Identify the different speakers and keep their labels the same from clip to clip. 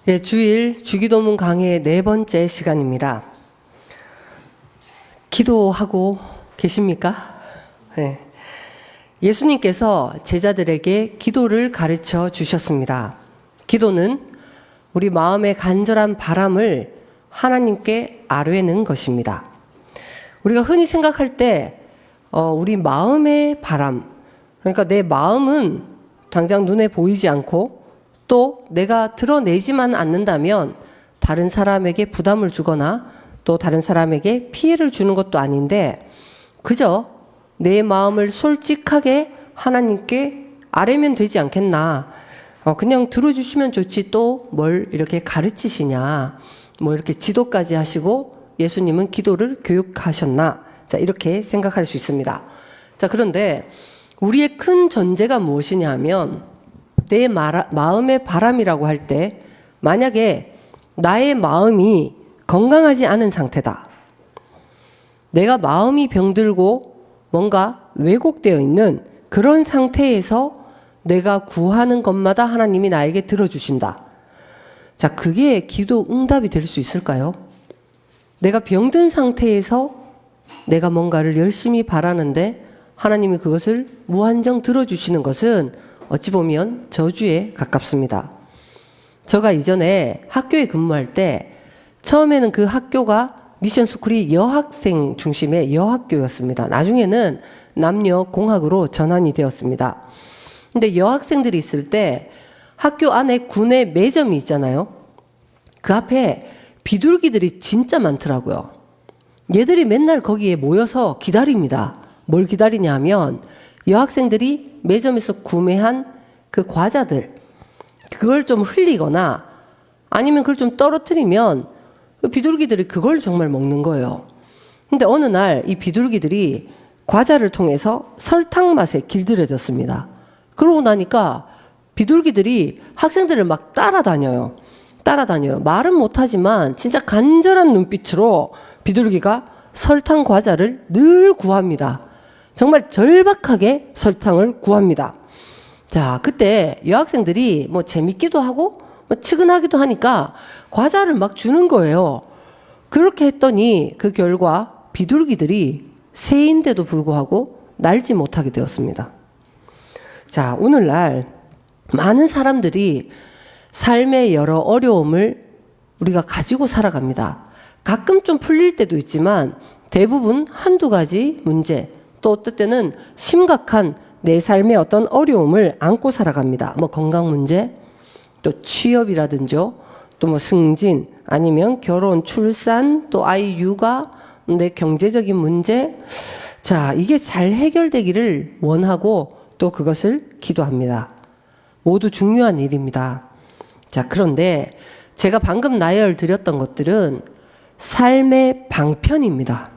Speaker 1: 예, 주일 주기도문 강의 4번째 시간입니다. 기도하고 계십니까? 네. 예수님께서 제자들에게 기도를 가르쳐 주셨습니다. 기도는 우리 마음의 간절한 바람을 하나님께 아뢰는 것입니다. 우리가 흔히 생각할 때 우리 마음의 바람, 그러니까 내 마음은 당장 눈에 보이지 않고 또 내가 드러내지만 않는다면 다른 사람에게 부담을 주거나 또 다른 사람에게 피해를 주는 것도 아닌데 그저 내 마음을 솔직하게 하나님께 아뢰면 되지 않겠나. 그냥 들어주시면 좋지 또 뭘 이렇게 가르치시냐. 뭐 이렇게 지도까지 하시고 예수님은 기도를 교육하셨나. 자, 이렇게 생각할 수 있습니다. 자, 그런데 우리의 큰 전제가 무엇이냐 하면 내 마음의 바람이라고 할 때 만약에 나의 마음이 건강하지 않은 상태다. 내가 마음이 병들고 뭔가 왜곡되어 있는 그런 상태에서 내가 구하는 것마다 하나님이 나에게 들어주신다. 자, 그게 기도 응답이 될 수 있을까요? 내가 병든 상태에서 내가 뭔가를 열심히 바라는데 하나님이 그것을 무한정 들어주시는 것은 어찌 보면 저주에 가깝습니다. 제가 이전에 학교에 근무할 때 처음에는 그 학교가 미션 스쿨이 여학생 중심의 여학교였습니다. 나중에는 남녀 공학으로 전환이 되었습니다. 근데 여학생들이 있을 때 학교 안에 구내 매점이 있잖아요. 그 앞에 비둘기들이 진짜 많더라고요. 얘들이 맨날 거기에 모여서 기다립니다. 뭘 기다리냐 하면 여학생들이 매점에서 구매한 그 과자들 그걸 좀 흘리거나 아니면 그걸 좀 떨어뜨리면 그 비둘기들이 그걸 정말 먹는 거예요. 근데 어느 날 이 비둘기들이 과자를 통해서 설탕 맛에 길들여졌습니다. 그러고 나니까 비둘기들이 학생들을 막 따라다녀요. 말은 못하지만 진짜 간절한 눈빛으로 비둘기가 설탕 과자를 늘 구합니다. 정말 절박하게 설탕을 구합니다. 자, 그때 여학생들이 뭐 재밌기도 하고 뭐 측은하기도 하니까 과자를 막 주는 거예요. 그렇게 했더니 그 결과 비둘기들이 새인데도 불구하고 날지 못하게 되었습니다. 자, 오늘날 많은 사람들이 삶의 여러 어려움을 우리가 가지고 살아갑니다. 가끔 좀 풀릴 때도 있지만 대부분 한두 가지 문제 또 어떨 때는 심각한 내 삶의 어떤 어려움을 안고 살아갑니다. 뭐 건강 문제, 또 취업이라든지, 또 뭐 승진, 아니면 결혼, 출산, 또 아이 육아, 내 경제적인 문제. 자, 이게 잘 해결되기를 원하고 또 그것을 기도합니다. 모두 중요한 일입니다. 자, 그런데 제가 방금 나열 드렸던 것들은 삶의 방편입니다.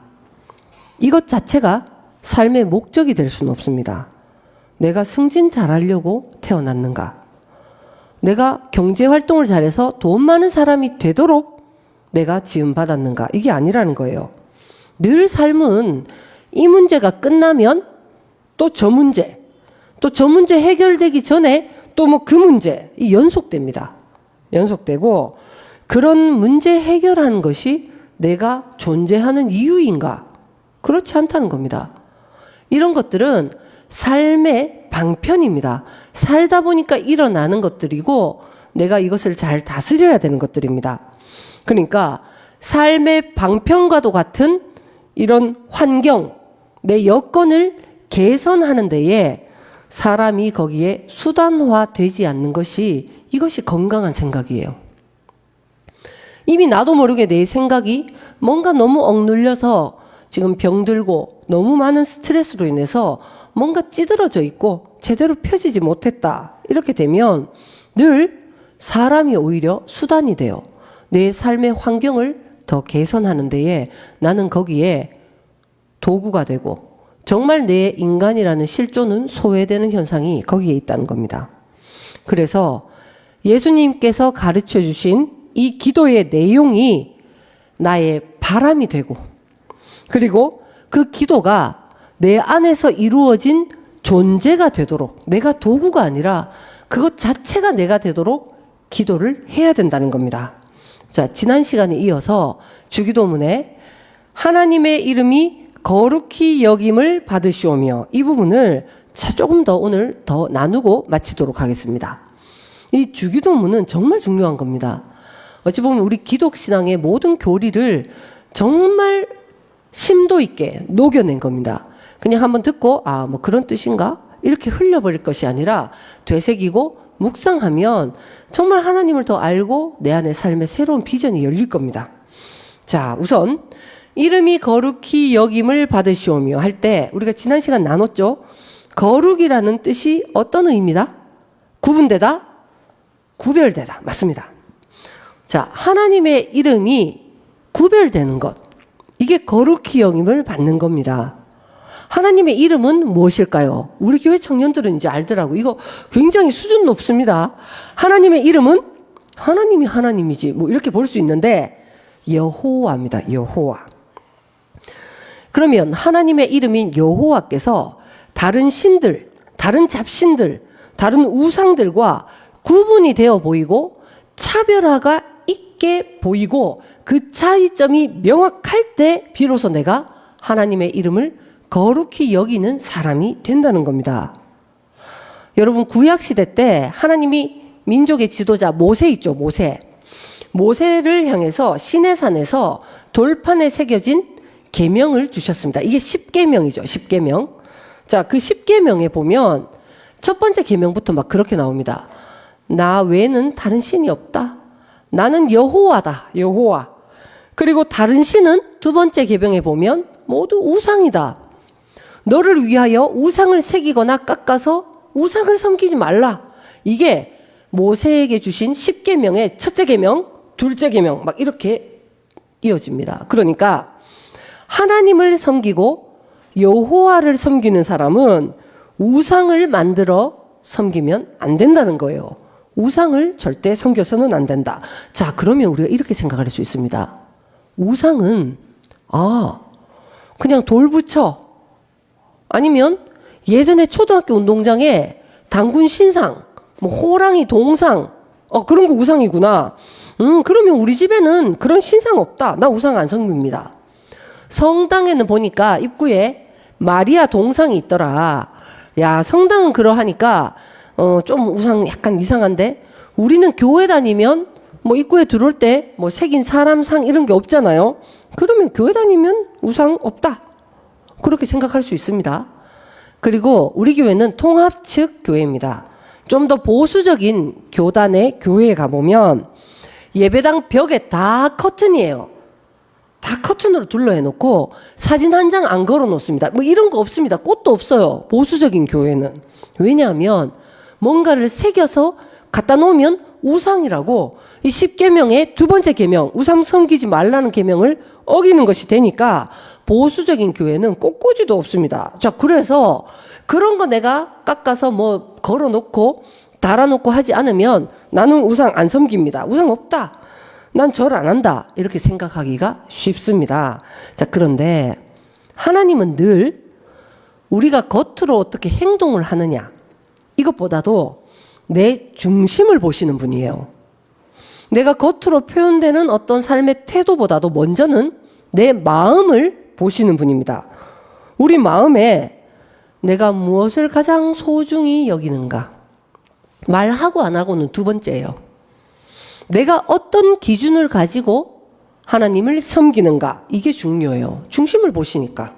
Speaker 1: 이것 자체가 삶의 목적이 될 수는 없습니다. 내가 승진 잘하려고 태어났는가? 내가 경제활동을 잘해서 돈 많은 사람이 되도록 내가 지음받았는가? 이게 아니라는 거예요. 늘 삶은 이 문제가 끝나면 또 저 문제, 또 저 문제 해결되기 전에 또 뭐 그 문제, 이 연속됩니다. 연속되고 그런 문제 해결하는 것이 내가 존재하는 이유인가? 그렇지 않다는 겁니다. 이런 것들은 삶의 방편입니다. 살다 보니까 일어나는 것들이고 내가 이것을 잘 다스려야 되는 것들입니다. 그러니까 삶의 방편과도 같은 이런 환경, 내 여건을 개선하는 데에 사람이 거기에 수단화되지 않는 것이 이것이 건강한 생각이에요. 이미 나도 모르게 내 생각이 뭔가 너무 억눌려서 지금 병들고 너무 많은 스트레스로 인해서 뭔가 찌들어져 있고 제대로 펴지지 못했다. 이렇게 되면 늘 사람이 오히려 수단이 돼요. 내 삶의 환경을 더 개선하는 데에 나는 거기에 도구가 되고 정말 내 인간이라는 실존은 소외되는 현상이 거기에 있다는 겁니다. 그래서 예수님께서 가르쳐 주신 이 기도의 내용이 나의 바람이 되고 그리고 그 기도가 내 안에서 이루어진 존재가 되도록 내가 도구가 아니라 그것 자체가 내가 되도록 기도를 해야 된다는 겁니다. 자, 지난 시간에 이어서 주기도문에 하나님의 이름이 거룩히 여김을 받으시오며 이 부분을 조금 더 오늘 더 나누고 마치도록 하겠습니다. 이 주기도문은 정말 중요한 겁니다. 어찌 보면 우리 기독신앙의 모든 교리를 정말 심도 있게 녹여낸 겁니다. 그냥 한번 듣고 뭐 그런 뜻인가? 이렇게 흘려버릴 것이 아니라 되새기고 묵상하면 정말 하나님을 더 알고 내 안의 삶의 새로운 비전이 열릴 겁니다. 자, 우선 이름이 거룩히 여김을 받으시오며 할 때 우리가 지난 시간 나눴죠. 거룩이라는 뜻이 어떤 의미다? 구분되다? 구별되다. 맞습니다. 자, 하나님의 이름이 구별되는 것. 이게 거룩히 여김을 받는 겁니다. 하나님의 이름은 무엇일까요? 우리 교회 청년들은 이제 알더라고. 이거 굉장히 수준 높습니다. 하나님의 이름은 하나님이 하나님이지. 뭐 이렇게 볼 수 있는데 여호와입니다. 여호와. 그러면 하나님의 이름인 여호와께서 다른 신들, 다른 잡신들, 다른 우상들과 구분이 되어 보이고 차별화가 있게 보이고 그 차이점이 명확할 때 비로소 내가 하나님의 이름을 거룩히 여기는 사람이 된다는 겁니다. 여러분 구약시대 때 하나님이 민족의 지도자 모세 있죠. 모세를 향해서 시내산에서 돌판에 새겨진 계명을 주셨습니다. 이게 10계명이죠. 10계명. 자, 그 10계명에 보면 첫 번째 계명부터 막 그렇게 나옵니다. 나 외에는 다른 신이 없다. 나는 여호와다. 여호와. 그리고 다른 신은 두 번째 계명에 보면 모두 우상이다. 너를 위하여 우상을 새기거나 깎아서 우상을 섬기지 말라. 이게 모세에게 주신 10계명의 첫째 계명, 둘째 계명 막 이렇게 이어집니다. 그러니까 하나님을 섬기고 여호와를 섬기는 사람은 우상을 만들어 섬기면 안 된다는 거예요. 우상을 절대 섬겨서는 안 된다. 자, 그러면 우리가 이렇게 생각할 수 있습니다. 우상은 그냥 돌 붙여 아니면 예전에 초등학교 운동장에 당군 신상, 뭐 호랑이 동상, 그런 거 우상이구나. 그러면 우리 집에는 그런 신상 없다. 나 우상 안 섬깁니다. 성당에는 보니까 입구에 마리아 동상이 있더라. 야, 성당은 그러하니까 좀 우상 약간 이상한데 우리는 교회 다니면 뭐 입구에 들어올 때 뭐 새긴 사람 상 이런 게 없잖아요. 그러면 교회 다니면 우상 없다. 그렇게 생각할 수 있습니다. 그리고 우리 교회는 통합측 교회입니다. 좀 더 보수적인 교단의 교회에 가보면 예배당 벽에 다 커튼이에요. 다 커튼으로 둘러해놓고 사진 한 장 안 걸어놓습니다. 뭐 이런 거 없습니다. 꽃도 없어요. 보수적인 교회는. 왜냐하면 뭔가를 새겨서 갖다 놓으면 우상이라고 이 10계명의 두 번째 계명, 우상 섬기지 말라는 계명을 어기는 것이 되니까 보수적인 교회는 꽃꽂이도 없습니다. 자, 그래서 그런 거 내가 깎아서 뭐 걸어놓고 달아놓고 하지 않으면 나는 우상 안 섬깁니다. 우상 없다. 난 절 안 한다. 이렇게 생각하기가 쉽습니다. 자, 그런데 하나님은 늘 우리가 겉으로 어떻게 행동을 하느냐 이것보다도 내 중심을 보시는 분이에요. 내가 겉으로 표현되는 어떤 삶의 태도보다도 먼저는 내 마음을 보시는 분입니다. 우리 마음에 내가 무엇을 가장 소중히 여기는가? 말하고 안 하고는 두 번째예요. 내가 어떤 기준을 가지고 하나님을 섬기는가? 이게 중요해요. 중심을 보시니까.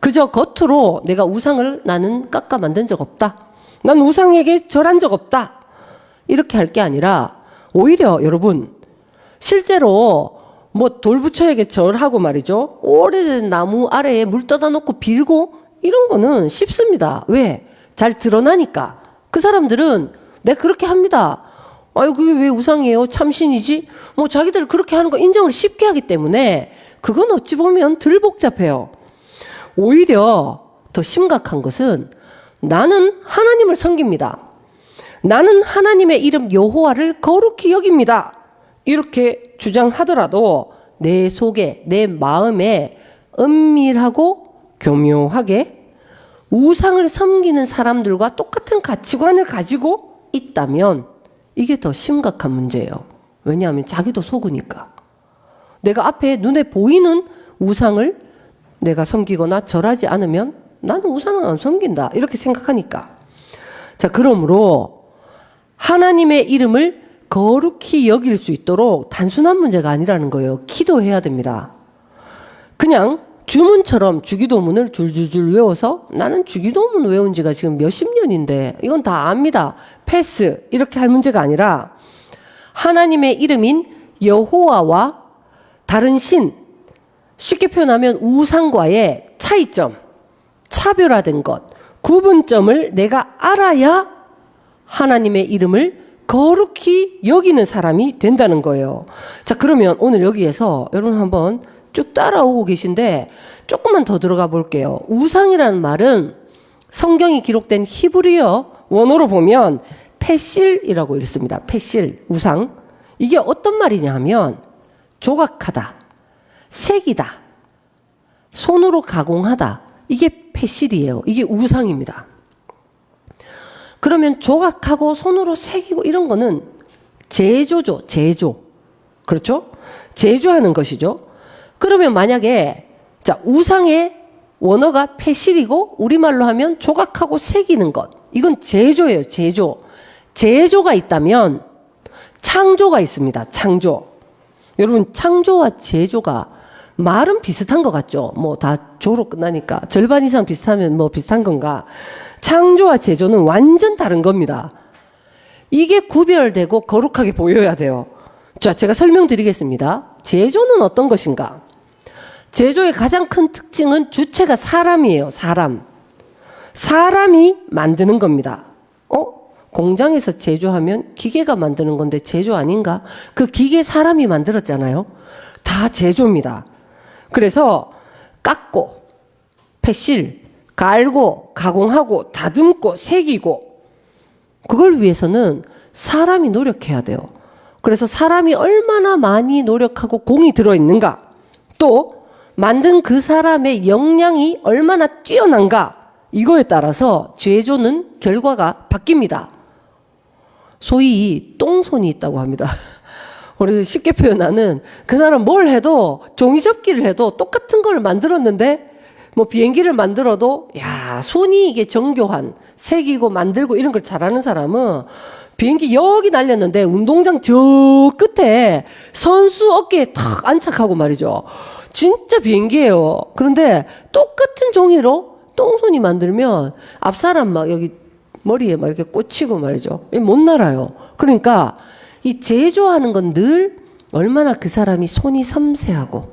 Speaker 1: 그저 겉으로 내가 우상을 나는 깎아 만든 적 없다. 난 우상에게 절한 적 없다. 이렇게 할 게 아니라 오히려 여러분 실제로 뭐 돌부처에게 절하고 말이죠. 오래된 나무 아래에 물 떠다 놓고 빌고 이런 거는 쉽습니다. 왜? 잘 드러나니까. 그 사람들은 내가 그렇게 합니다. 아유, 그게 왜 우상이에요? 참신이지? 뭐 자기들 그렇게 하는 거 인정을 쉽게 하기 때문에 그건 어찌 보면 덜 복잡해요. 오히려 더 심각한 것은 나는 하나님을 섬깁니다. 나는 하나님의 이름 여호와를 거룩히 여깁니다. 이렇게 주장하더라도 내 속에, 내 마음에 은밀하고 교묘하게 우상을 섬기는 사람들과 똑같은 가치관을 가지고 있다면 이게 더 심각한 문제예요. 왜냐하면 자기도 속으니까. 내가 앞에 눈에 보이는 우상을 내가 섬기거나 절하지 않으면 나는 우상은 안 섬긴다. 이렇게 생각하니까. 자, 그러므로 하나님의 이름을 거룩히 여길 수 있도록 단순한 문제가 아니라는 거예요. 기도해야 됩니다. 그냥 주문처럼 주기도문을 줄줄줄 외워서 나는 주기도문 외운 지가 지금 몇십 년인데 이건 다 압니다. 패스. 이렇게 할 문제가 아니라 하나님의 이름인 여호와와 다른 신, 쉽게 표현하면 우상과의 차이점, 차별화된 것, 구분점을 내가 알아야 하나님의 이름을 거룩히 여기는 사람이 된다는 거예요. 자, 그러면 오늘 여기에서 여러분 한번 쭉 따라오고 계신데 조금만 더 들어가 볼게요. 우상이라는 말은 성경이 기록된 히브리어 원어로 보면 페실이라고 읽습니다. 페실, 우상. 이게 어떤 말이냐 하면 조각하다, 색이다, 손으로 가공하다. 이게 페실이에요. 이게 우상입니다. 그러면 조각하고 손으로 새기고 이런 거는 제조죠. 제조. 그렇죠? 제조하는 것이죠. 그러면 만약에 자, 우상의 원어가 페실이고 우리말로 하면 조각하고 새기는 것. 이건 제조예요. 제조. 제조가 있다면 창조가 있습니다. 창조. 여러분, 창조와 제조가 말은 비슷한 것 같죠? 뭐 다 조로 끝나니까 절반 이상 비슷하면 뭐 비슷한 건가? 창조와 제조는 완전 다른 겁니다. 이게 구별되고 거룩하게 보여야 돼요. 자, 제가 설명드리겠습니다. 제조는 어떤 것인가? 제조의 가장 큰 특징은 주체가 사람이에요. 사람. 사람이 만드는 겁니다. 공장에서 제조하면 기계가 만드는 건데 제조 아닌가? 그 기계 사람이 만들었잖아요. 다 제조입니다. 그래서 깎고, 패실, 갈고, 가공하고, 다듬고, 새기고, 그걸 위해서는 사람이 노력해야 돼요. 그래서 사람이 얼마나 많이 노력하고 공이 들어있는가, 또 만든 그 사람의 역량이 얼마나 뛰어난가, 이거에 따라서 제조는 결과가 바뀝니다. 소위 똥손이 있다고 합니다. 우리 쉽게 표현하는 그 사람 뭘 해도 종이접기를 해도 똑같은 걸 만들었는데 뭐 비행기를 만들어도 야, 손이 이게 정교한 새기고 만들고 이런 걸 잘하는 사람은 비행기 여기 날렸는데 운동장 저 끝에 선수 어깨에 탁 안착하고 말이죠. 진짜 비행기예요. 그런데 똑같은 종이로 똥손이 만들면 앞사람 막 여기 머리에 막 이렇게 꽂히고 말이죠. 못 날아요. 그러니까 이 제조하는 건 늘 얼마나 그 사람이 손이 섬세하고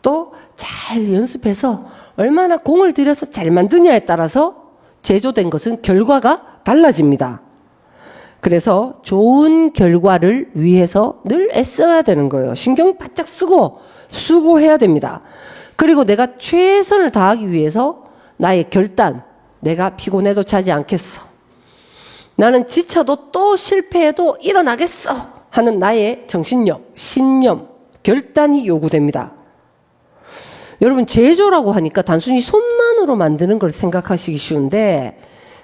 Speaker 1: 또 잘 연습해서 얼마나 공을 들여서 잘 만드냐에 따라서 제조된 것은 결과가 달라집니다. 그래서 좋은 결과를 위해서 늘 애써야 되는 거예요. 신경 바짝 쓰고 수고해야 됩니다. 그리고 내가 최선을 다하기 위해서 나의 결단, 내가 피곤해도 자지 않겠어. 나는 지쳐도 또 실패해도 일어나겠어 하는 나의 정신력, 신념, 결단이 요구됩니다. 여러분, 제조라고 하니까 단순히 손만으로 만드는 걸 생각하시기 쉬운데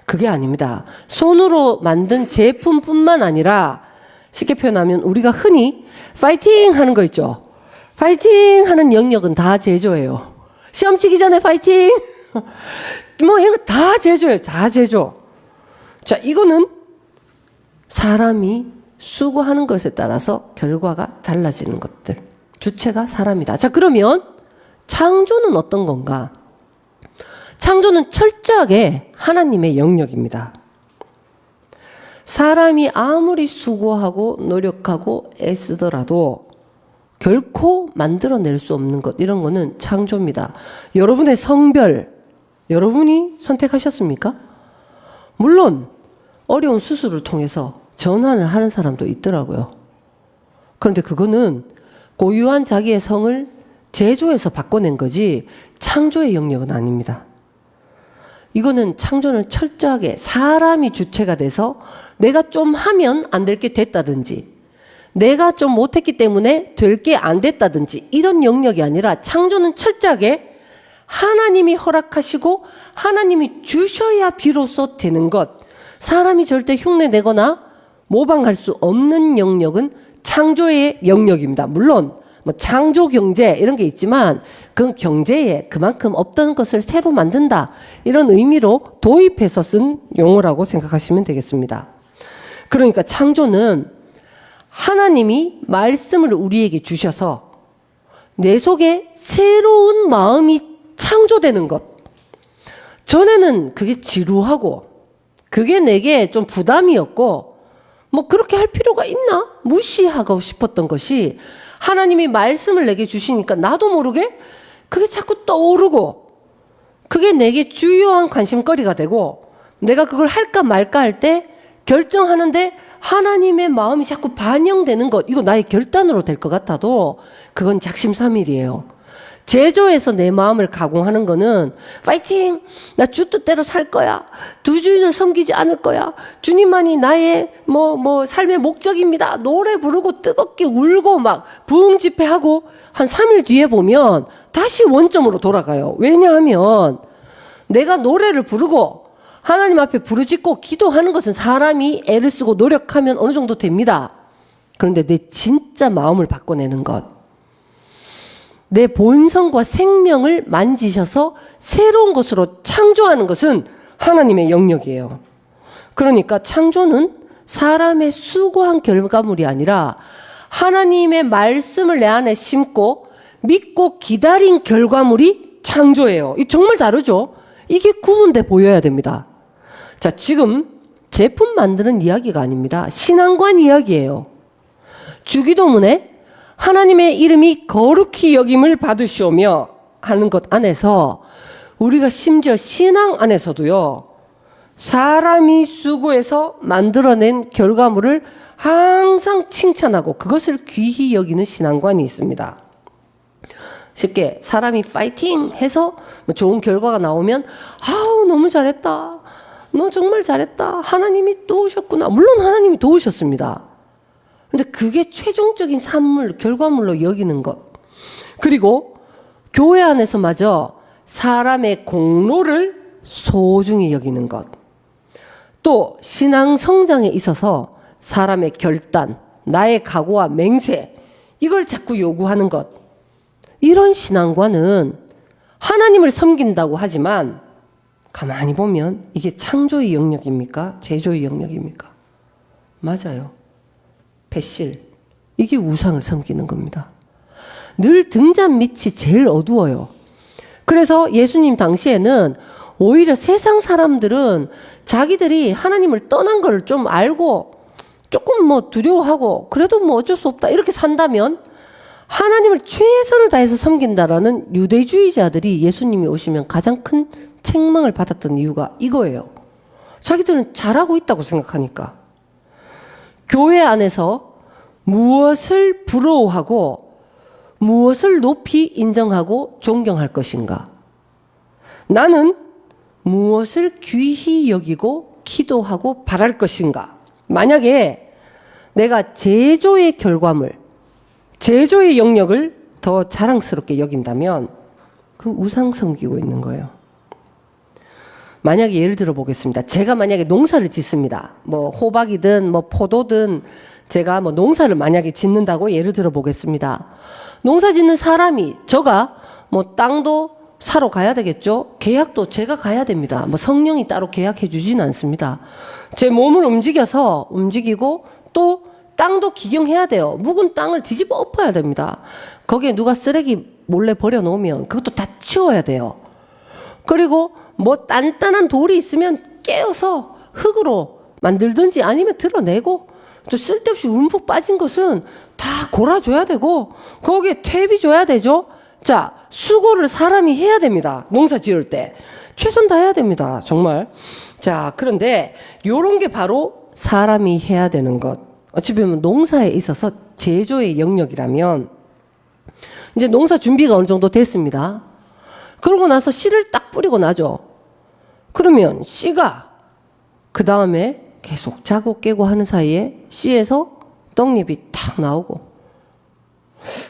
Speaker 1: 그게 아닙니다. 손으로 만든 제품뿐만 아니라 쉽게 표현하면 우리가 흔히 파이팅 하는 거 있죠. 파이팅 하는 영역은 다 제조예요. 시험 치기 전에 파이팅! 뭐 이런 거 다 제조예요. 다 제조. 자, 이거는 사람이 수고하는 것에 따라서 결과가 달라지는 것들. 주체가 사람이다. 자, 그러면 창조는 어떤 건가? 창조는 철저하게 하나님의 영역입니다. 사람이 아무리 수고하고 노력하고 애쓰더라도 결코 만들어낼 수 없는 것, 이런 거는 창조입니다. 여러분의 성별, 여러분이 선택하셨습니까? 물론 어려운 수술을 통해서 전환을 하는 사람도 있더라고요. 그런데 그거는 고유한 자기의 성을 제조해서 바꿔낸 거지 창조의 영역은 아닙니다. 이거는 창조는 철저하게 사람이 주체가 돼서 내가 좀 하면 안 될 게 됐다든지 내가 좀 못했기 때문에 될 게 안 됐다든지 이런 영역이 아니라 창조는 철저하게 하나님이 허락하시고 하나님이 주셔야 비로소 되는 것. 사람이 절대 흉내내거나 모방할 수 없는 영역은 창조의 영역입니다. 물론 뭐 창조 경제 이런 게 있지만 그건 경제에 그만큼 없던 것을 새로 만든다 이런 의미로 도입해서 쓴 용어라고 생각하시면 되겠습니다. 그러니까 창조는 하나님이 말씀을 우리에게 주셔서 내 속에 새로운 마음이 창조되는 것. 전에는 그게 지루하고 그게 내게 좀 부담이었고 뭐 그렇게 할 필요가 있나? 무시하고 싶었던 것이 하나님이 말씀을 내게 주시니까 나도 모르게 그게 자꾸 떠오르고 그게 내게 주요한 관심거리가 되고 내가 그걸 할까 말까 할 때 결정하는데 하나님의 마음이 자꾸 반영되는 것. 이거 나의 결단으로 될 것 같아도 그건 작심삼일이에요. 제조해서 내 마음을 가공하는 거는 파이팅! 나 주 뜻대로 살 거야. 두 주인을 섬기지 않을 거야. 주님만이 나의 삶의 목적입니다. 노래 부르고 뜨겁게 울고 막 부흥 집회하고 한 3일 뒤에 보면 다시 원점으로 돌아가요. 왜냐하면 내가 노래를 부르고 하나님 앞에 부르짖고 기도하는 것은 사람이 애를 쓰고 노력하면 어느 정도 됩니다. 그런데 내 진짜 마음을 바꿔내는 것. 내 본성과 생명을 만지셔서 새로운 것으로 창조하는 것은 하나님의 영역이에요. 그러니까 창조는 사람의 수고한 결과물이 아니라 하나님의 말씀을 내 안에 심고 믿고 기다린 결과물이 창조예요. 이 정말 다르죠? 이게 구분돼 보여야 됩니다. 자, 지금 제품 만드는 이야기가 아닙니다. 신앙관 이야기예요. 주기도문에 하나님의 이름이 거룩히 여김을 받으시오며 하는 것 안에서 우리가 심지어 신앙 안에서도요, 사람이 수고해서 만들어낸 결과물을 항상 칭찬하고 그것을 귀히 여기는 신앙관이 있습니다. 쉽게 사람이 파이팅 해서 좋은 결과가 나오면 아우 너무 잘했다. 너 정말 잘했다. 하나님이 도우셨구나. 물론 하나님이 도우셨습니다. 근데 그게 최종적인 산물, 결과물로 여기는 것. 그리고 교회 안에서마저 사람의 공로를 소중히 여기는 것. 또 신앙 성장에 있어서 사람의 결단, 나의 각오와 맹세, 이걸 자꾸 요구하는 것. 이런 신앙과는 하나님을 섬긴다고 하지만 가만히 보면 이게 창조의 영역입니까? 제조의 영역입니까? 맞아요. 배실. 이게 우상을 섬기는 겁니다. 늘 등잔 밑이 제일 어두워요. 그래서 예수님 당시에는 오히려 세상 사람들은 자기들이 하나님을 떠난 걸 좀 알고 조금 두려워하고 그래도 어쩔 수 없다 이렇게 산다면 하나님을 최선을 다해서 섬긴다라는 유대주의자들이 예수님이 오시면 가장 큰 책망을 받았던 이유가 이거예요. 자기들은 잘하고 있다고 생각하니까. 교회 안에서 무엇을 부러워하고 무엇을 높이 인정하고 존경할 것인가? 나는 무엇을 귀히 여기고 기도하고 바랄 것인가? 만약에 내가 제조의 결과물, 제조의 영역을 더 자랑스럽게 여긴다면 그 우상 섬기고 있는 거예요. 만약에 예를 들어 보겠습니다. 제가 만약에 농사를 짓습니다. 호박이든 포도든 제가 농사를 만약에 짓는다고 예를 들어 보겠습니다. 농사 짓는 사람이 저가 땅도 사러 가야 되겠죠. 계약도 제가 가야 됩니다. 성령이 따로 계약해 주진 않습니다. 제 몸을 움직이고 또 땅도 기경해야 돼요. 묵은 땅을 뒤집어 엎어야 됩니다. 거기에 누가 쓰레기 몰래 버려놓으면 그것도 다 치워야 돼요. 그리고 단단한 돌이 있으면 깨어서 흙으로 만들든지 아니면 드러내고 또 쓸데없이 움푹 빠진 것은 다 골아줘야 되고 거기에 퇴비 줘야 되죠. 자, 수고를 사람이 해야 됩니다. 농사 지을 때. 최선 다해야 됩니다. 정말. 자, 그런데 요런 게 바로 사람이 해야 되는 것. 어찌 보면 농사에 있어서 제조의 영역이라면 이제 농사 준비가 어느 정도 됐습니다. 그러고 나서 씨를 딱 뿌리고 나죠. 그러면 씨가 그 다음에 계속 자고 깨고 하는 사이에 씨에서 떡잎이 탁 나오고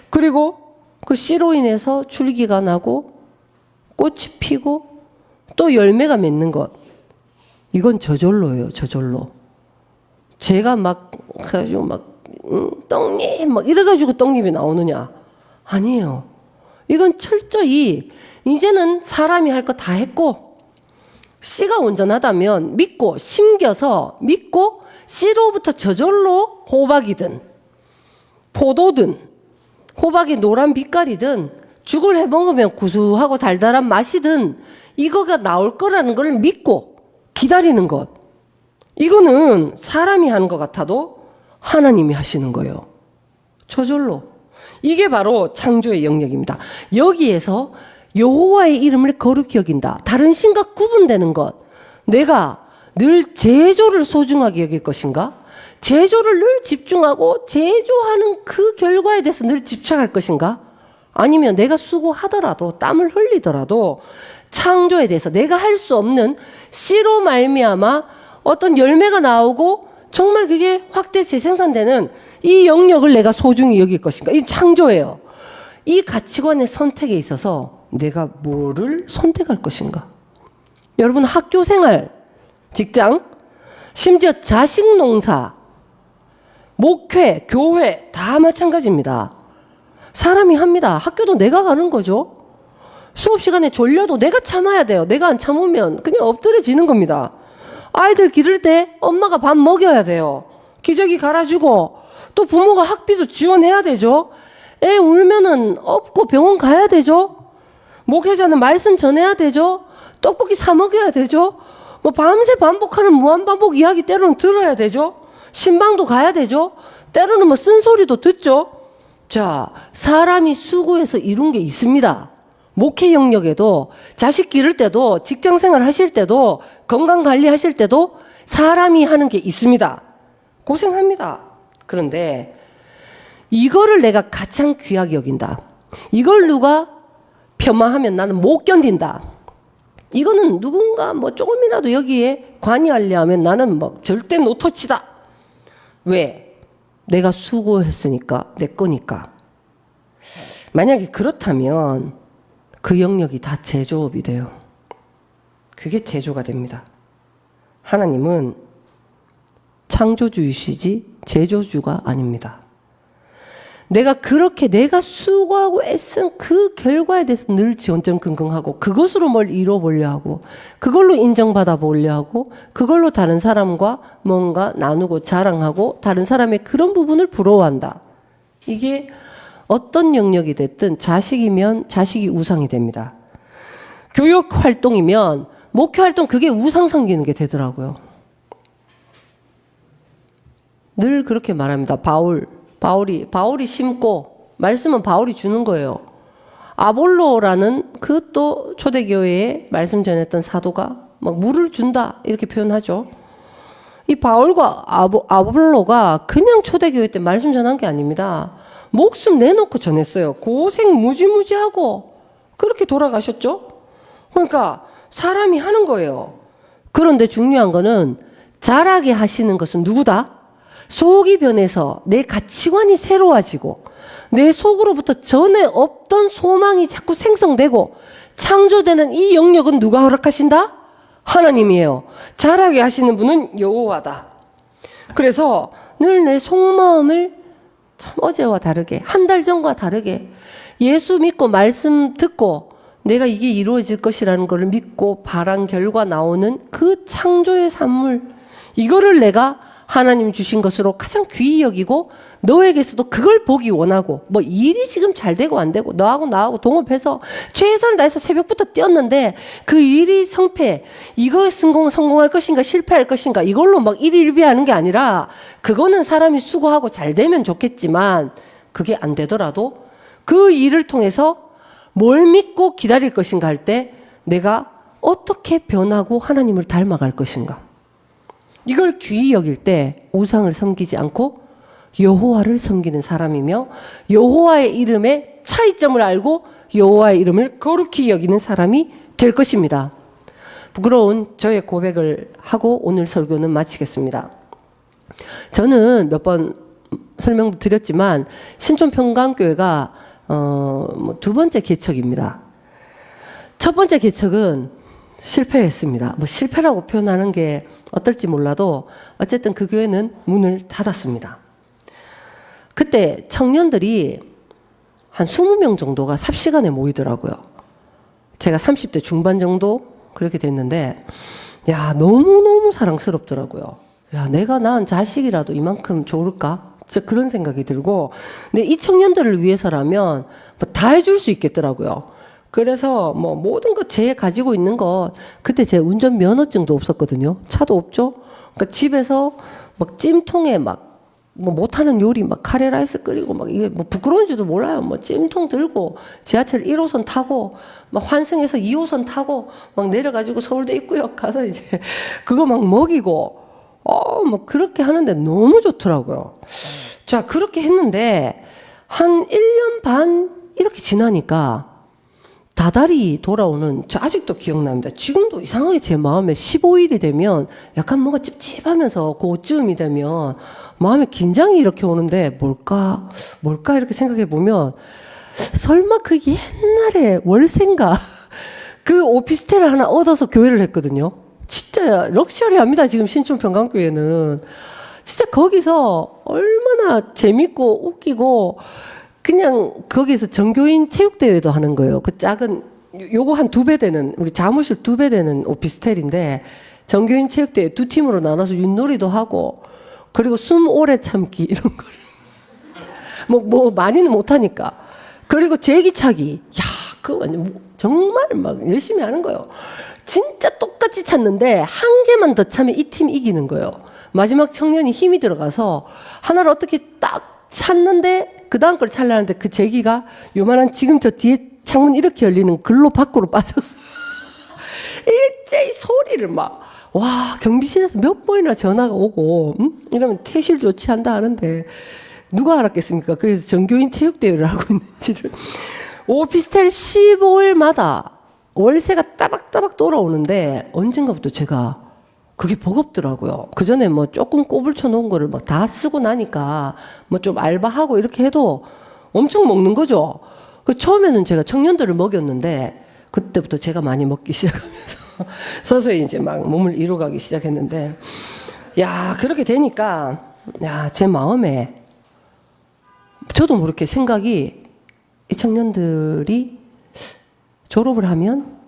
Speaker 1: 그리고 그 씨로 인해서 줄기가 나고 꽃이 피고 또 열매가 맺는 것. 이건 저절로예요. 저절로. 죄가 막 해가지고 막 떡잎 막 이래가지고 떡잎이 나오느냐? 아니에요. 이건 철저히 이제는 사람이 할 거 다 했고 씨가 온전하다면 믿고 심겨서 믿고 씨로부터 저절로 호박이든 포도든 호박이 노란 빛깔이든 죽을 해먹으면 구수하고 달달한 맛이든 이거가 나올 거라는 걸 믿고 기다리는 것. 이거는 사람이 하는 것 같아도 하나님이 하시는 거예요. 저절로. 이게 바로 창조의 영역입니다. 여기에서 여호와의 이름을 거룩히 여긴다. 다른 신과 구분되는 것. 내가 늘 제조를 소중하게 여길 것인가? 제조를 늘 집중하고 제조하는 그 결과에 대해서 늘 집착할 것인가? 아니면 내가 수고하더라도 땀을 흘리더라도 창조에 대해서 내가 할 수 없는 씨로 말미암아 어떤 열매가 나오고 정말 그게 확대 재생산되는 이 영역을 내가 소중히 여길 것인가? 이 창조예요. 이 가치관의 선택에 있어서 내가 뭐를 선택할 것인가? 여러분 학교 생활, 직장, 심지어 자식 농사, 목회, 교회 다 마찬가지입니다. 사람이 합니다. 학교도 내가 가는 거죠. 수업 시간에 졸려도 내가 참아야 돼요. 내가 안 참으면 그냥 엎드려지는 겁니다. 아이들 기를 때 엄마가 밥 먹여야 돼요. 기저귀 갈아주고 또 부모가 학비도 지원해야 되죠. 애 울면은 업고 병원 가야 되죠. 목회자는 말씀 전해야 되죠. 떡볶이 사 먹여야 되죠. 뭐 밤새 반복하는 무한반복 이야기 때로는 들어야 되죠. 신방도 가야 되죠. 때로는 뭐 쓴소리도 듣죠. 자, 사람이 수고해서 이룬 게 있습니다. 목회 영역에도 자식 기를 때도 직장생활 하실 때도 건강관리 하실 때도 사람이 하는 게 있습니다. 고생합니다. 그런데 이거를 내가 가장 귀하게 여긴다. 이걸 누가 폄하하면 나는 못 견딘다. 이거는 누군가 뭐 조금이라도 여기에 관여하려면 나는 뭐 절대 노터치다. 왜? 내가 수고했으니까 내 거니까. 만약에 그렇다면 그 영역이 다 제조업이 돼요. 그게 제조가 됩니다. 하나님은 창조주이시지 제조주가 아닙니다. 내가 그렇게 내가 수고하고 애쓴 그 결과에 대해서 늘 전전긍긍하고 그것으로 뭘 이뤄보려 하고 그걸로 인정받아 보려 하고 그걸로 다른 사람과 뭔가 나누고 자랑하고 다른 사람의 그런 부분을 부러워한다. 이게 어떤 영역이 됐든 자식이면 자식이 우상이 됩니다. 교육 활동이면 목회 활동 그게 우상 섬기는 게 되더라고요. 늘 그렇게 말합니다. 바울이 심고 말씀은 바울이 주는 거예요. 아볼로라는 그 또 초대교회에 말씀 전했던 사도가 막 물을 준다 이렇게 표현하죠. 이 바울과 아볼로가 그냥 초대교회 때 말씀 전한 게 아닙니다. 목숨 내놓고 전했어요. 고생 무지무지하고 그렇게 돌아가셨죠. 그러니까 사람이 하는 거예요. 그런데 중요한 거는 잘하게 하시는 것은 누구다? 속이 변해서 내 가치관이 새로워지고 내 속으로부터 전에 없던 소망이 자꾸 생성되고 창조되는 이 영역은 누가 허락하신다? 하나님이에요. 잘하게 하시는 분은 여호와다. 그래서 늘 내 속마음을 참 어제와 다르게 한 달 전과 다르게 예수 믿고 말씀 듣고 내가 이게 이루어질 것이라는 걸 믿고 바란 결과 나오는 그 창조의 산물 이거를 내가 하나님 주신 것으로 가장 귀히 여기고 너에게서도 그걸 보기 원하고 뭐 일이 지금 잘 되고 안 되고 너하고 나하고 동업해서 최선을 다해서 새벽부터 뛰었는데 그 일이 성패 이거 성공할 것인가 실패할 것인가 이걸로 막 일일비하는 게 아니라 그거는 사람이 수고하고 잘 되면 좋겠지만 그게 안 되더라도 그 일을 통해서 뭘 믿고 기다릴 것인가 할 때 내가 어떻게 변하고 하나님을 닮아갈 것인가 이걸 귀히 여길 때 우상을 섬기지 않고 여호와를 섬기는 사람이며 여호와의 이름의 차이점을 알고 여호와의 이름을 거룩히 여기는 사람이 될 것입니다. 부끄러운 저의 고백을 하고 오늘 설교는 마치겠습니다. 저는 몇 번 설명도 드렸지만 신촌평강교회가 두 번째 개척입니다. 첫 번째 개척은 실패했습니다. 뭐 실패라고 표현하는 게 어떨지 몰라도 어쨌든 그 교회는 문을 닫았습니다. 그때 청년들이 한 20명 정도가 삽시간에 모이더라고요. 제가 30대 중반 정도 그렇게 됐는데, 야, 너무너무 사랑스럽더라고요. 야, 내가 낳은 자식이라도 이만큼 좋을까? 진짜 그런 생각이 들고, 근데 이 청년들을 위해서라면 뭐 다 해줄 수 있겠더라고요. 그래서 뭐 모든 것 제 가지고 있는 것, 그때 제 운전 면허증도 없었거든요. 차도 없죠. 그러니까 집에서 막 찜통에 막 뭐 못하는 요리 막 카레라이스 끓이고 막 이게 뭐 부끄러운지도 몰라요. 뭐 찜통 들고 지하철 1호선 타고 막 환승해서 2호선 타고 막 내려가지고 서울대 입구역 가서 이제 그거 막 먹이고 뭐 그렇게 하는데 너무 좋더라고요. 자, 그렇게 했는데 한 1년 반 이렇게 지나니까 다달이 돌아오는, 저 아직도 기억납니다. 지금도 이상하게 제 마음에 15일이 되면 약간 뭔가 찝찝하면서 그쯤이 되면 마음에 긴장이 이렇게 오는데 뭘까 이렇게 생각해 보면 설마 그 옛날에 월세인가 그 오피스텔을 하나 얻어서 교회를 했거든요. 진짜 럭셔리합니다. 지금 신촌 평강교회는 진짜 거기서 얼마나 재밌고 웃기고 그냥 거기서 전교인 체육대회도 하는 거예요. 그 작은, 요거 한 2배 되는, 우리 사무실 2배 되는 오피스텔인데, 전교인 체육대회 2팀으로 나눠서 윷놀이도 하고, 그리고 숨 오래 참기, 이런 거를. 뭐, 많이는 못하니까. 그리고 제기차기. 야, 그거 완전, 정말 막 열심히 하는 거예요. 진짜 똑같이 찼는데, 한 개만 더 차면 이 팀 이기는 거예요. 마지막 청년이 힘이 들어가서, 하나를 어떻게 딱 찼는데, 그 다음 걸 찰려는데 그 제기가 요만한 지금 저 뒤에 창문 이렇게 열리는 글로 밖으로 빠졌어요. 일제히 소리를 막, 와, 경비실에서 몇 번이나 전화가 오고, 이러면 퇴실 조치한다 하는데, 누가 알았겠습니까? 그래서 전교인 체육대회를 하고 있는지를. 오피스텔 15일마다 월세가 따박따박 돌아오는데, 언젠가부터 제가 그게 버겁더라고요. 그 전에 뭐 조금 꼬불 쳐놓은 거를 막 다 쓰고 나니까 뭐 좀 알바하고 이렇게 해도 엄청 먹는 거죠. 그 처음에는 제가 청년들을 먹였는데 그때부터 제가 많이 먹기 시작하면서 서서히 이제 막 몸을 이뤄가기 시작했는데, 야, 그렇게 되니까, 야, 제 마음에 저도 모르게 생각이, 이 청년들이 졸업을 하면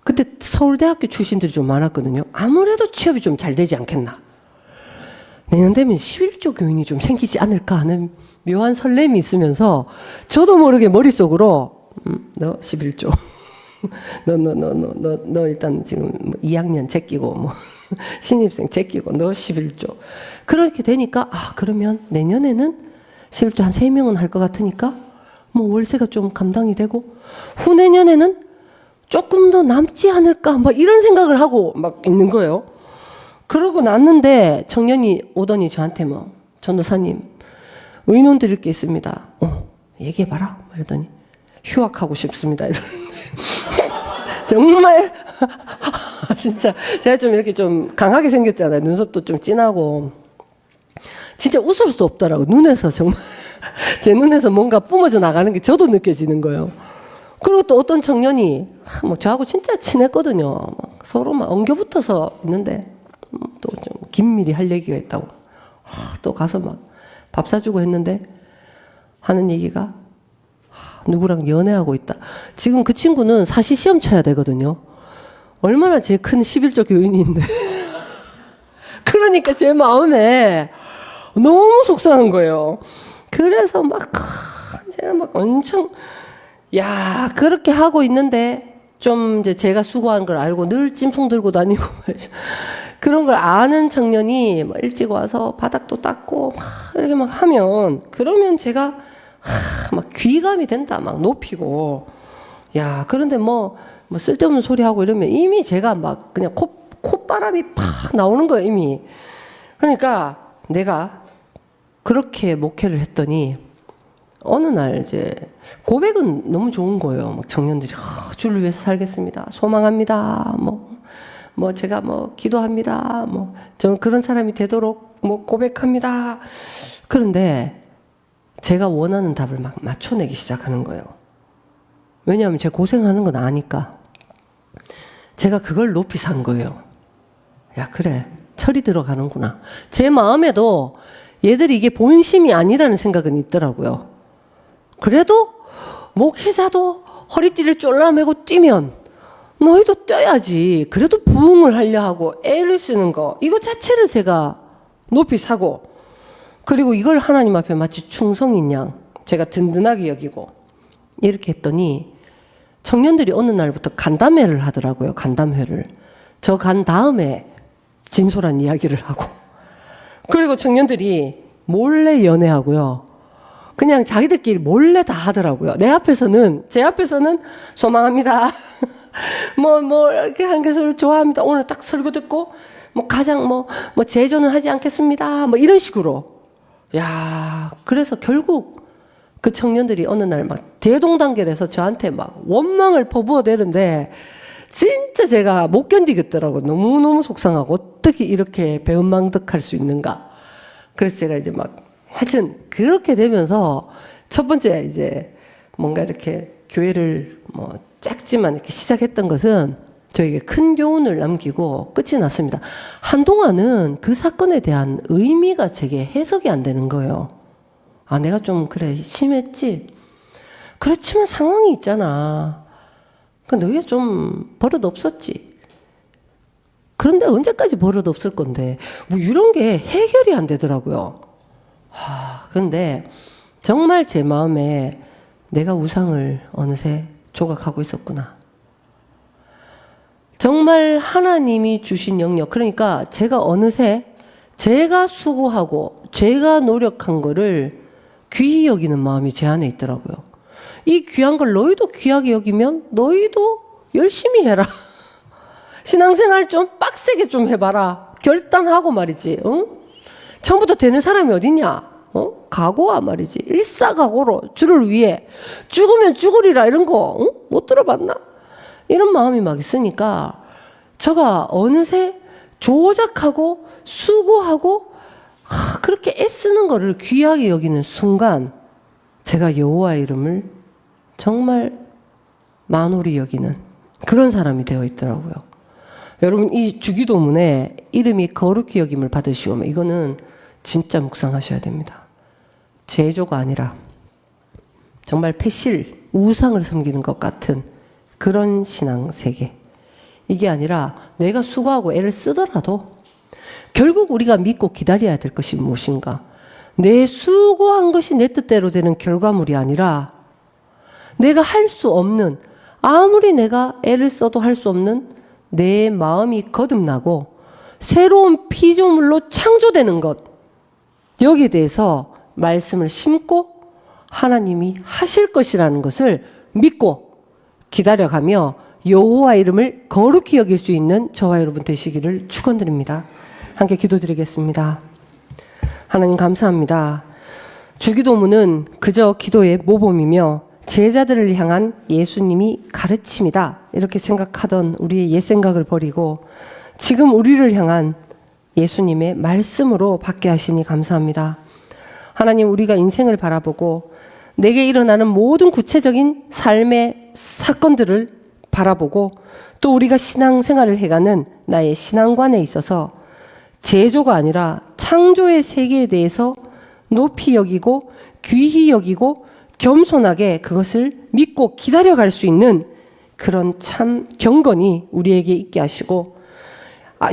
Speaker 1: 그때 서울대학교 출신들이 좀 많았거든요. 아무래도 취업이 좀 잘 되지 않겠나. 내년 되면 11조 교인이 좀 생기지 않을까 하는 묘한 설렘이 있으면서 저도 모르게 머릿속으로 너 11조. 너 일단 지금 2학년 제끼고 뭐 신입생 제끼고 너 11조. 그렇게 되니까 그러면 내년에는 11조 한 3명은 할 것 같으니까 뭐 월세가 좀 감당이 되고 후내년에는 조금 더 남지 않을까 막 이런 생각을 하고 막 있는 거예요. 그러고 났는데 청년이 오더니 저한테 뭐 전도사님 의논 드릴 게 있습니다. 얘기해봐라. 이러더니 휴학하고 싶습니다. 이러는데 정말 진짜 제가 좀 이렇게 좀 강하게 생겼잖아요. 눈썹도 좀 진하고 진짜 웃을 수 없더라고. 눈에서 정말 제 눈에서 뭔가 뿜어져 나가는 게 저도 느껴지는 거예요. 그리고 또 어떤 청년이 뭐 저하고 진짜 친했거든요. 서로 막 엉겨붙어서 있는데 또 좀 긴밀히 할 얘기가 있다고 또 가서 막 밥 사주고 했는데 하는 얘기가 누구랑 연애하고 있다. 지금 그 친구는 사시 시험 쳐야 되거든요. 얼마나 제일 큰 11조 교인인데 그러니까 제 마음에 너무 속상한 거예요. 그래서 막 제가 막 엄청 그렇게 하고 있는데 좀 이제 제가 수고한 걸 알고 늘 찜통 들고 다니고 그런 걸 아는 청년이 뭐 일찍 와서 바닥도 닦고 막 이렇게 막 하면 그러면 제가 막 귀감이 된다 막 높이고 그런데 뭐 쓸데없는 소리 하고 이러면 이미 제가 막 그냥 콧바람이 팍 나오는 거예요 이미. 그러니까 내가 그렇게 목회를 했더니 어느 날 이제 고백은 너무 좋은 거예요. 막 청년들이 주를 위해서 살겠습니다. 소망합니다. 뭐 제가 뭐 기도합니다. 뭐 저는 그런 사람이 되도록 뭐 고백합니다. 그런데 제가 원하는 답을 막 맞춰내기 시작하는 거예요. 왜냐하면 제가 고생하는 건 아니까. 제가 그걸 높이 산 거예요. 야, 그래. 철이 들어가는구나. 제 마음에도 얘들이 이게 본심이 아니라는 생각은 있더라고요. 그래도 목회자도 허리띠를 쫄라매고 뛰면 너희도 뛰어야지. 그래도 부흥을 하려 하고 애를 쓰는 거, 이거 자체를 제가 높이 사고, 그리고 이걸 하나님 앞에 마치 충성인 양 제가 든든하게 여기고 이렇게 했더니 청년들이 어느 날부터 간담회를 하더라고요. 간담회를. 저 간 다음에 진솔한 이야기를 하고, 그리고 청년들이 몰래 연애하고요. 그냥 자기들끼리 몰래 다 하더라고요. 제 앞에서는 소망합니다. 이렇게 하는 것을 좋아합니다. 오늘 딱 설교 듣고, 가장 제조는 하지 않겠습니다. 이런 식으로. 야, 그래서 결국 그 청년들이 어느 날 막 대동단결해서 저한테 막 원망을 퍼부어대는데, 진짜 제가 못 견디겠더라고요. 너무너무 속상하고, 어떻게 이렇게 배은망덕할 수 있는가. 그래서 제가 이제 하여튼 그렇게 되면서 첫 번째 이제 뭔가 이렇게 교회를 작지만 이렇게 시작했던 것은 저에게 큰 교훈을 남기고 끝이 났습니다. 한동안은 그 사건에 대한 의미가 제게 해석이 안 되는 거예요. 아, 내가 좀 그래 심했지. 그렇지만 상황이 있잖아. 너희가 좀 버릇 없었지. 그런데 언제까지 버릇 없을 건데 이런 게 해결이 안 되더라고요. 그런데 정말 제 마음에 내가 우상을 어느새 조각하고 있었구나. 정말 하나님이 주신 영역, 그러니까 제가 어느새 제가 수고하고 제가 노력한 거를 귀히 여기는 마음이 제 안에 있더라고요. 이 귀한 걸 너희도 귀하게 여기면 너희도 열심히 해라. 신앙생활 좀 빡세게 좀 해봐라. 결단하고 말이지. 응? 처음부터 되는 사람이 어딨냐? 각오와 말이지. 일사각오로 주를 위해 죽으면 죽으리라 이런 거 못 들어봤나? 이런 마음이 막 있으니까 제가 어느새 조작하고 수고하고 그렇게 애쓰는 거를 귀하게 여기는 순간 제가 여호와의 이름을 정말 만홀히 여기는 그런 사람이 되어 있더라고요. 여러분, 이 주기도문에 이름이 거룩히 여김을 받으시오면 이거는 진짜 묵상하셔야 됩니다. 제조가 아니라 정말 패실, 우상을 섬기는 것 같은 그런 신앙 세계. 이게 아니라 내가 수고하고 애를 쓰더라도 결국 우리가 믿고 기다려야 될 것이 무엇인가? 내 수고한 것이 내 뜻대로 되는 결과물이 아니라 내가 할 수 없는, 아무리 내가 애를 써도 할 수 없는 내 마음이 거듭나고 새로운 피조물로 창조되는 것, 여기에 대해서 말씀을 심고 하나님이 하실 것이라는 것을 믿고 기다려가며 여호와 이름을 거룩히 여길 수 있는 저와 여러분 되시기를 축원드립니다. 함께 기도드리겠습니다. 하나님 감사합니다. 주기도문은 그저 기도의 모범이며 제자들을 향한 예수님이 가르침이다, 이렇게 생각하던 우리의 옛 생각을 버리고 지금 우리를 향한 예수님의 말씀으로 받게 하시니 감사합니다. 하나님, 우리가 인생을 바라보고 내게 일어나는 모든 구체적인 삶의 사건들을 바라보고 또 우리가 신앙생활을 해가는 나의 신앙관에 있어서 제조가 아니라 창조의 세계에 대해서 높이 여기고 귀히 여기고 겸손하게 그것을 믿고 기다려갈 수 있는 그런 참 경건이 우리에게 있게 하시고,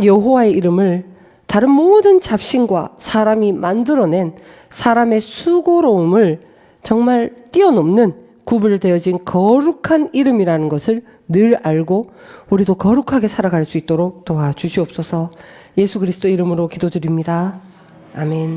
Speaker 1: 여호와의 이름을 다른 모든 잡신과 사람이 만들어낸 사람의 수고로움을 정말 뛰어넘는 구별되어진 거룩한 이름이라는 것을 늘 알고 우리도 거룩하게 살아갈 수 있도록 도와주시옵소서. 예수 그리스도 이름으로 기도드립니다. 아멘.